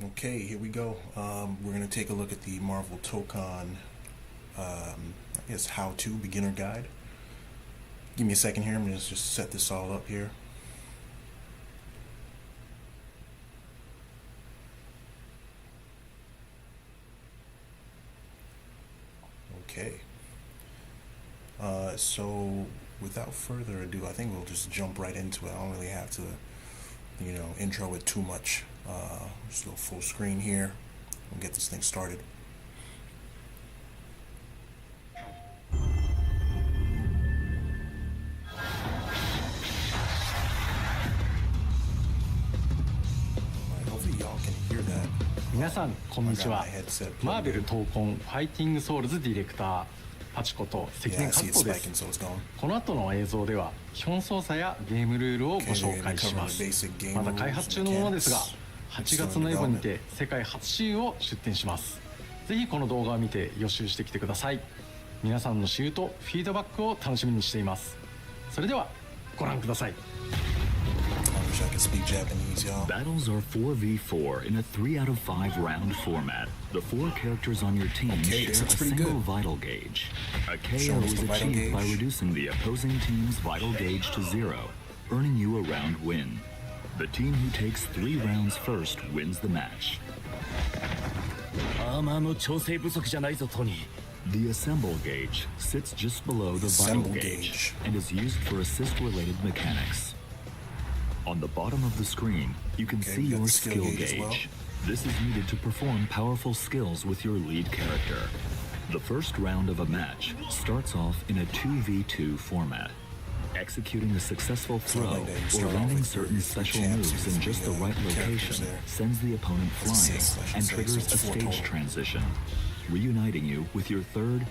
Okay, here we go. We're going to take a look at the Marvel Tokon, I guess, how-to beginner guide. Give me a second here. I'm going to just set this all up here. Okay. So without further ado, I think we'll just jump right into it. I don't really have to, intro it too much. Just go full screen here and get this thing started. Hopefully y'all can hear that. 皆さんこんにちは。マーベル闘魂ファイティングソウルズディレクターパチこと関根勝子です。この後の映像では基本操作やゲームルールをご紹介します。まだ開発中のものですが、8月のエボにて世界初 CU を出展します。ぜひこの動画を見て予習してきてください。皆さんの CU とフィードバックを楽しみにしています。それではご覧ください。I can speak Japanese, y'all. Battles are 4v4 in a 3 out of 5 round format. The 4 characters on your team share a single vital gauge. A KO is achieved by reducing the opposing team's vital gauge to 0, earning you a round win. The team who takes 3 rounds first wins the match. The assemble gauge sits just below the vital gauge and is used for assist-related mechanics. On the bottom of the screen, you can see your skill gauge. This is needed to perform powerful skills with your lead character. The first round of a match starts off in a 2v2 format. Executing a successful throw or landing certain special moves in just the right location sends the opponent flying and triggers a stage transition, reuniting you with your third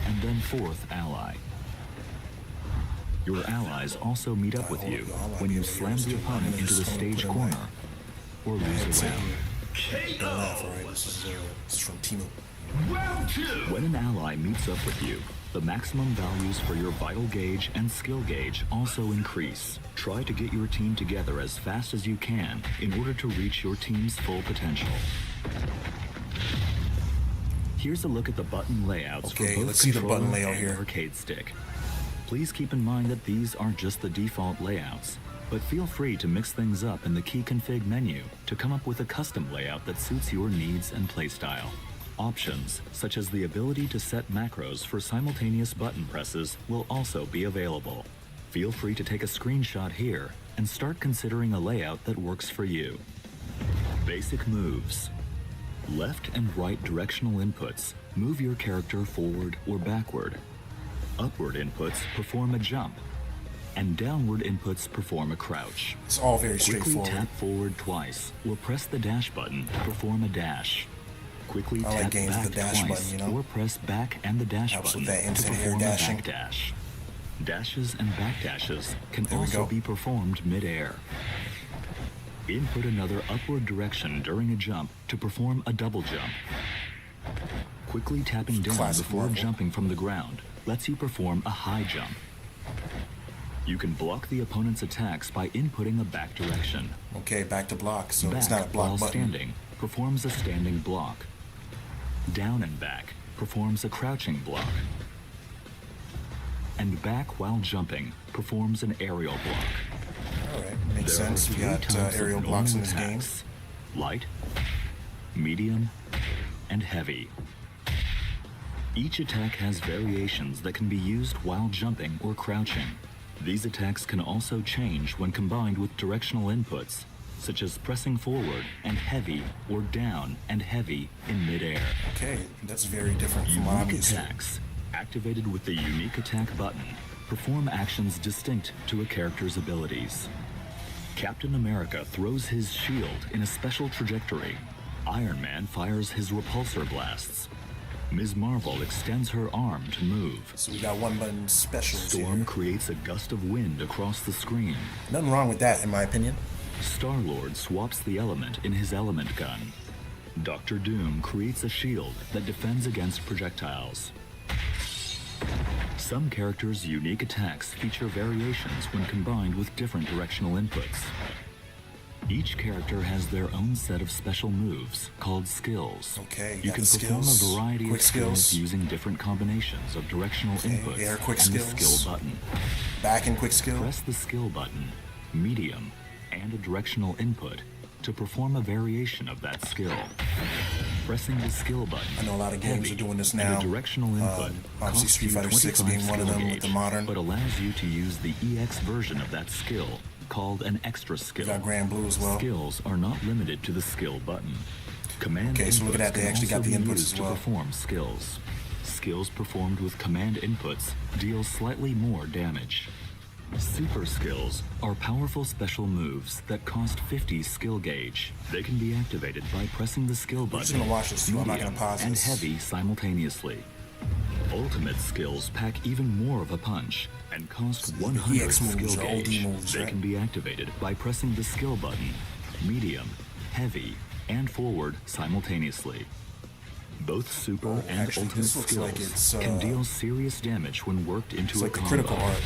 and then fourth ally. Your allies also meet up with you when you slam the opponent into the stage corner or lose a round. When an ally meets up with you, the maximum values for your vital gauge and skill gauge also increase. Try to get your team together as fast as you can in order to reach your team's full potential. Here's a look at the button layouts for both controller and arcade stick. Please keep in mind that these aren't just the default layouts, but feel free to mix things up in the key config menu to come up with a custom layout that suits your needs and playstyle. Options, such as the ability to set macros for simultaneous button presses, will also be available. Feel free to take a screenshot here and start considering a layout that works for you. Basic moves. Left and right directional inputs move your character forward or backward. Upward inputs perform a jump, and downward inputs perform a crouch. It's all very straightforward. Quickly tap forward twice, or press the dash button to perform a dash. Quickly tap back twice, or press back and the dash button to perform a back dash. Dashes and back dashes can also be performed mid-air. Input another upward direction during a jump to perform a double jump. Quickly tapping down before jumping from the ground lets you perform a high jump. You can block the opponent's attacks by inputting a back direction. Okay, back to block, so back it's not a block while button. Standing performs a standing block. Down and back performs a crouching block. And back while jumping performs an aerial block. Alright, makes sense. We got aerial blocks in this game. Light, medium, and heavy. Each attack has variations that can be used while jumping or crouching. These attacks can also change when combined with directional inputs, such as pressing forward and heavy or down and heavy in midair. Okay, that's very different from Unique attacks, activated with the unique attack button, perform actions distinct to a character's abilities. Captain America throws his shield in a special trajectory. Iron Man fires his repulsor blasts. Ms. Marvel extends her arm to move. So we got one button specials Storm here. Creates a gust of wind across the screen. Nothing wrong with that, in my opinion. Star-Lord swaps the element in his element gun. Dr. Doom creates a shield that defends against projectiles. Some characters' unique attacks feature variations when combined with different directional inputs. Each character has their own set of special moves called skills. Okay, you can perform a variety of skills using different combinations of directional inputs air quick and skills. the skill button. Back and quick skill. Press the skill button, medium, and a directional input to perform a variation of that skill. Pressing the skill button, I know a lot of games are doing this now. And a directional input obviously Street Fighter 6 being one of them with the modern. But allows you to use the EX version of that skill, called an extra skill. You got Grand Blue as well. Skills are not limited to the skill button. Command okay, so look at that, they actually got the inputs as well. To perform skills. Skills performed with command inputs deal slightly more damage. Super skills are powerful special moves that cost 50 skill gauge. They can be activated by pressing the skill button, I'm just gonna watch this too. I'm not gonna pause and this. heavy simultaneously. Ultimate skills pack even more of a punch and cost 100 skill gauge. They can be activated by pressing the skill button, medium, heavy, and forward simultaneously. Both super and ultimate skills can deal serious damage when worked into a combo. Critical art.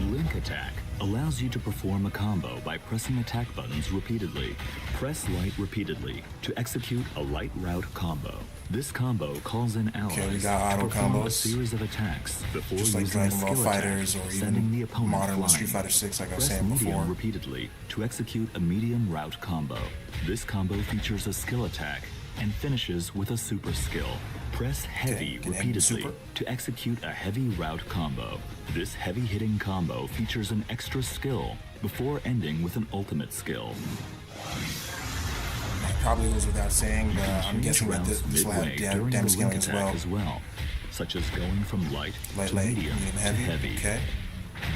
Link attack allows you to perform a combo by pressing attack buttons repeatedly. Press light repeatedly to execute a light route combo. This combo calls in allies to perform a series of attacks before using a skill attack, sending the opponent modern flying. Street Fighter 6, like I was Press saying medium before. repeatedly to execute a medium route combo. This combo features a skill attack and finishes with a super skill. Press heavy repeatedly to execute a heavy route combo. This heavy hitting combo features an extra skill before ending with an ultimate skill. Probably goes without saying, I'm guessing that this will have damage scaling as well. Such as going from light to medium to heavy. Okay.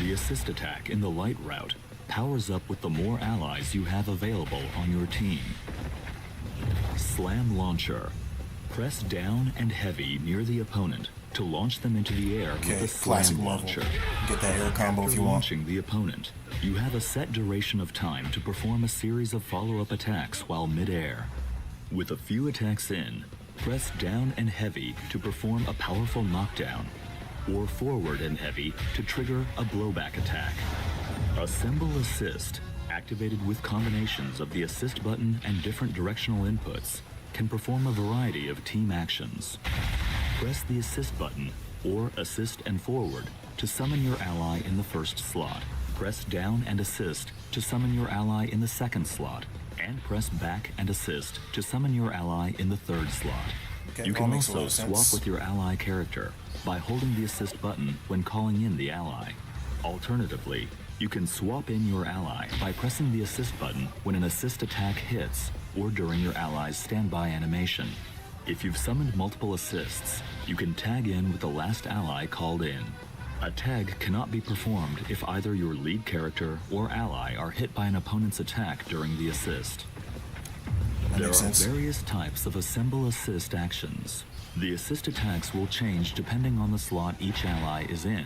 The assist attack in the light route powers up with the more allies you have available on your team. Slam launcher. Press down and heavy near the opponent to launch them into the air with a slam launcher. Get that air combo if you want. Launching the opponent, you have a set duration of time to perform a series of follow-up attacks while mid-air. With a few attacks in, press down and heavy to perform a powerful knockdown, or forward and heavy to trigger a blowback attack. Assemble assist, activated with combinations of the assist button and different directional inputs, can perform a variety of team actions. Press the assist button, or assist and forward, to summon your ally in the first slot. Press down and assist to summon your ally in the second slot, and press back and assist to summon your ally in the third slot. Okay, you can also swap with your ally character by holding the assist button when calling in the ally. Alternatively, you can swap in your ally by pressing the assist button when an assist attack hits or during your ally's standby animation. If you've summoned multiple assists, you can tag in with the last ally called in. A tag cannot be performed if either your lead character or ally are hit by an opponent's attack during the assist. There are various types of assemble assist actions. The assist attacks will change depending on the slot each ally is in.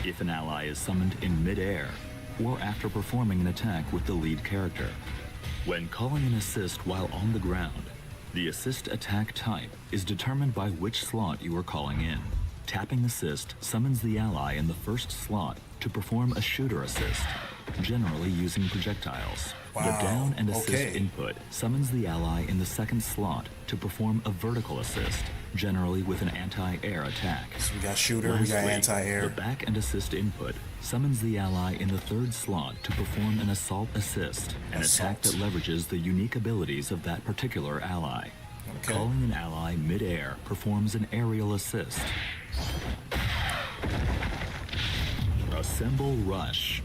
If an ally is summoned in mid-air, or after performing an attack with the lead character. When calling an assist while on the ground, the assist attack type is determined by which slot you are calling in. Tapping assist summons the ally in the first slot to perform a shooter assist, generally using projectiles. Wow. The down and assist input summons the ally in the second slot to perform a vertical assist, generally with an anti-air attack. So we got shooter, we got anti-air. The back and assist input summons the ally in the third slot to perform an assault assist, an attack that leverages the unique abilities of that particular ally. Okay. Calling an ally mid-air performs an aerial assist. Assemble rush.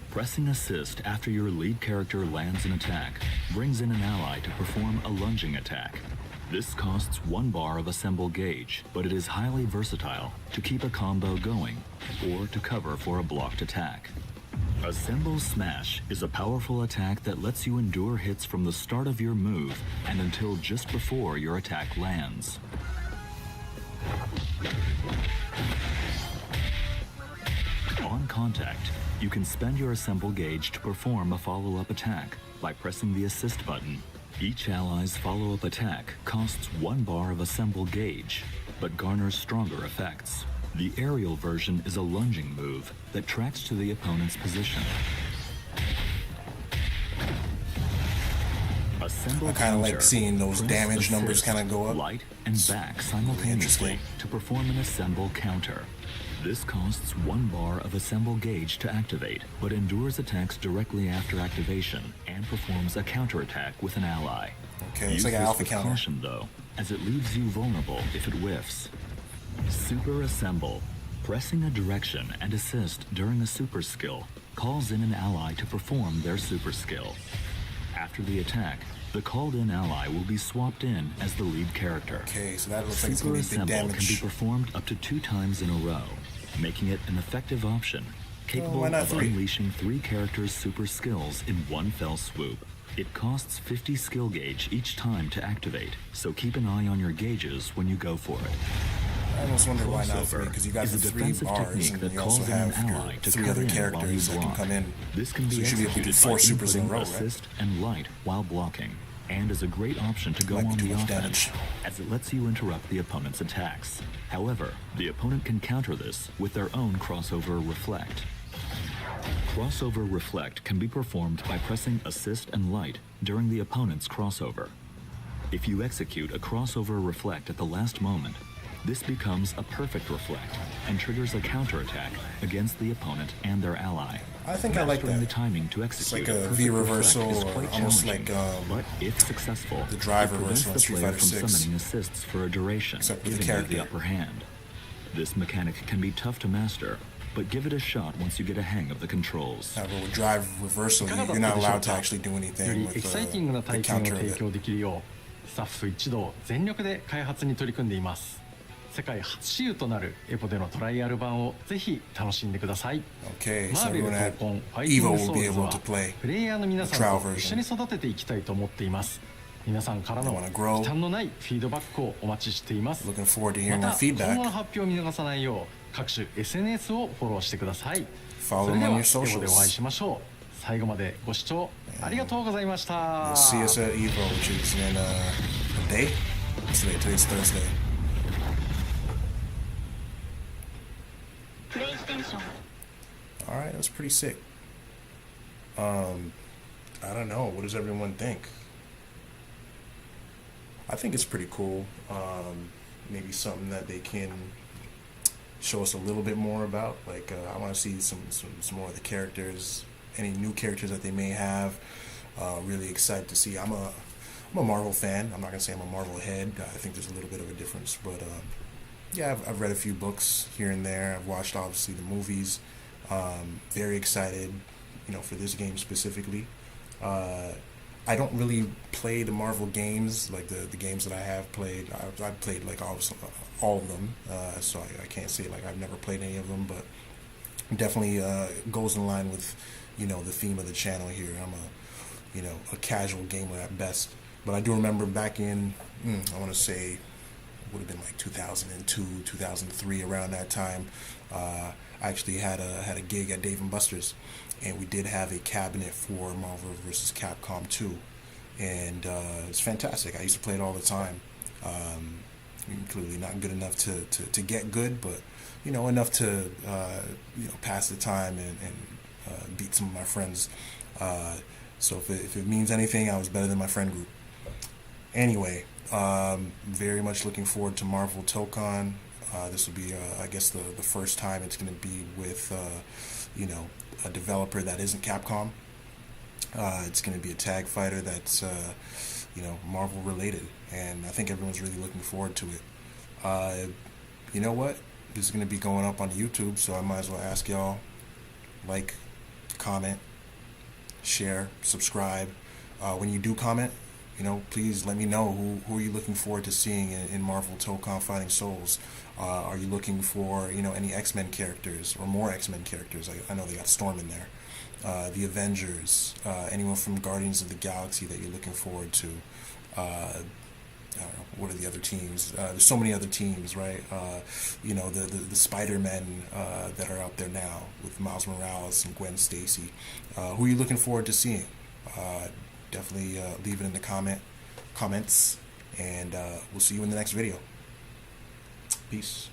Pressing assist after your lead character lands an attack brings in an ally to perform a lunging attack. This costs 1 bar of assemble gauge, but it is highly versatile to keep a combo going or to cover for a blocked attack. Assemble smash is a powerful attack that lets you endure hits from the start of your move and until just before your attack lands. On contact, you can spend your assemble gauge to perform a follow-up attack by pressing the assist button. Each ally's follow-up attack costs 1 bar of assemble gauge, but garners stronger effects. The aerial version is a lunging move that tracks to the opponent's position. I kind of like seeing those damage numbers kind of go up. Light and back simultaneously to perform an assemble counter. This costs 1 bar of assemble gauge to activate, but endures attacks directly after activation and performs a counterattack with an ally. Okay, it's like an alpha counter. Caution, though, as it leaves you vulnerable if it whiffs. Super Assemble. Pressing a direction and assist during a super skill calls in an ally to perform their super skill. After the attack, the called-in ally will be swapped in as the lead character. Okay, so that looks like it's going to be big damage. Can be performed up to 2 times in a row, making it an effective option, capable of unleashing 3 characters' super skills in one fell swoop. It costs 50 skill gauge each time to activate, so keep an eye on your gauges when you go for it. I almost wonder why not 3, because you got the 3 bars, and you also have your 3 other characters that can come in. This can be so you should be able to do 4 supers in a row, right? Assist and light while blocking, and is a great option to go on the offense, as it lets you interrupt the opponent's attacks. However, the opponent can counter this with their own crossover reflect. Crossover reflect can be performed by pressing assist and light during the opponent's crossover. If you execute a crossover reflect at the last moment, this becomes a perfect reflect and triggers a counterattack against the opponent and their ally. I think I like that. The timing to execute it's like a V reversal, or almost like but if successful, the drive reversal in Street Fighter 6. Summoning assists for a duration, except with giving you the upper hand. This mechanic can be tough to master, but give it a shot once you get a hang of the controls. But with drive reversal, you're not allowed to actually do anything with the counter of it. スタッフ一同全力で開発に取り組んでいます。世界初使用となるエポでのトライアル版をぜひ楽しんでください。Okay, マーベル闘魂ファイティングソウルズはプレイヤーの皆さんと一緒に育てていきたいと思っています。皆さんからの忌憚のないフィードバックをお待ちしています。また今後の発表を見逃さないよう各種 SNS をフォローしてください。それではエポでお会いしましょう。最後までご視聴ありがとうございました。See us at Evo, which is in a day. Today's Thursday. All right, that's pretty sick. I don't know. What does everyone think? I think it's pretty cool. Maybe something that they can show us a little bit more about. Like, I want to see some more of the characters, any new characters that they may have. Really excited to see. I'm a Marvel fan. I'm not gonna say I'm a Marvel head. I think there's a little bit of a difference, but yeah, I've read a few books here and there. I've watched obviously the movies. Very excited, for this game specifically. I don't really play the Marvel games, like the games that I have played. I've played like all of them, so I can't say like I've never played any of them, but definitely goes in line with the theme of the channel here. I'm a casual gamer at best, but I do remember back in I want to say would have been like 2002, 2003, around that time. I actually had a gig at Dave & Buster's, and we did have a cabinet for Marvel vs. Capcom 2, and it's fantastic. I used to play it all the time. Clearly not good enough to get good, but enough to pass the time and beat some of my friends. So if it means anything, I was better than my friend group. Anyway, very much looking forward to Marvel Tokon. This will be, I guess, the first time it's going to be with, a developer that isn't Capcom. It's going to be a tag fighter that's, Marvel related, and I think everyone's really looking forward to it. You know what? This is going to be going up on YouTube, so I might as well ask y'all, like, comment, share, subscribe. When you do comment, please let me know who are you looking forward to seeing in Marvel Tokon Fighting Souls. Are you looking for any X-Men characters or more X-Men characters? I know they got Storm in there. The Avengers, anyone from Guardians of the Galaxy that you're looking forward to. I don't know, what are the other teams? There's so many other teams, right? The Spider-Men that are out there now with Miles Morales and Gwen Stacy. Who are you looking forward to seeing? Definitely leave it in the comments, and we'll see you in the next video. Peace.